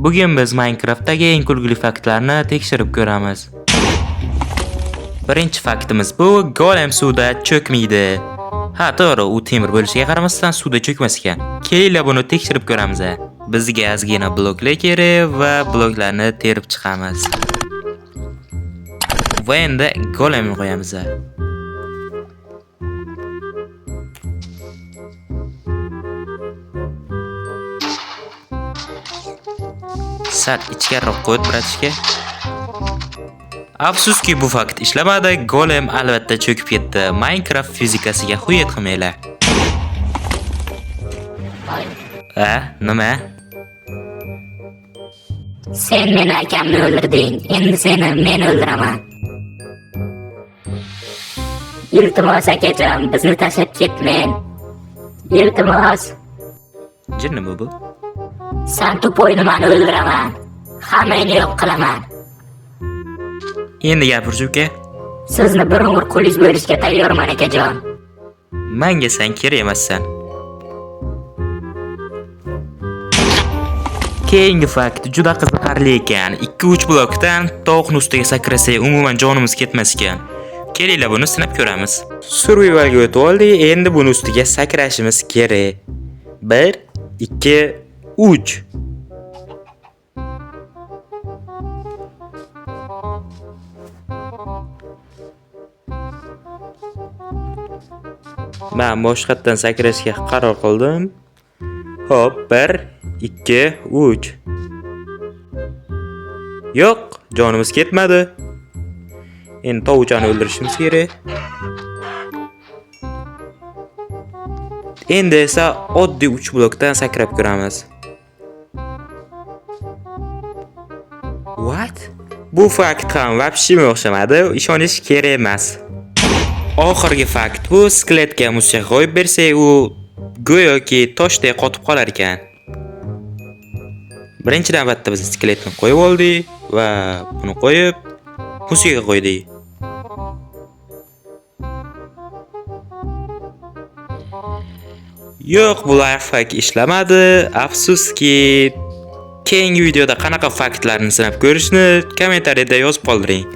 Bugun biz Minecraftdagi eng kulgili faktlarni tekshirib ko'ramiz. Birinchi faktimiz bu: golem suvda cho'kmaydi. Ha, to'g'ri, u temir bo'lishiga qaramasdan suvda cho'kmas ekan. Kelinglar buni tekshirib ko'ramiz. Bizga ozgina bloklar kerak va bloklarni terib chiqamiz. Va endi golemni qo'yamiz. Sal ichkariroq qo'yib biratishga. Afsuski bu fakt ishlamadi. Golem albatta cho'kib ketdi. Minecraft fizikasiga xuyet qilmanglar. Nima? Sen meni akamni o'ldirding. Endi seni men o'ldiraman. Iltimos akajon, bizni tashlab ketmang. Iltimos. Jinnimi bu? Sen tupoyni meni o'ldiraman. Hammani yo'q qilaman. Endi gapirchi uka. Sizni bir umr qo'lingiz bo'lishga tayyorman akajon. Menga sen kerak emassan. Keyingi fakt juda qiziqarli ekan. 2-3 blokdan tog'ning ustiga sakrasak umuman jonimiz ketmas ekan. Kelinglar buni sinab ko'ramiz. Survivalga o'tib oldik. Endi buni ustiga sakrashimiz kerak. 1 2 3. Men boshqatdan sakrashga qaror qildim. Hop, 1 2 3. Yo'q, jonimiz ketmadi. Endi tovuchani o'ldirishimiz kerak. Endi esa oddiy 3 blokdan sakrab ko'ramiz. What? Bu fakt ham vobshim o'xshamadi, ishonish kerak emas. Oxirgi fakt bu: skeletga musiqa qo'yib bersak, u go'yoki toshdek qotib qolar ekan. Birinchi navbatda biz skeletni qo'yib oldik va buni qo'yib musiqa qo'ydik. Yo'q, bu lifehack ishlamadi. Afsuski, keyingi videoda qanaqa faktlarni sinab ko'rishni kommentariyada yozib qoldiring.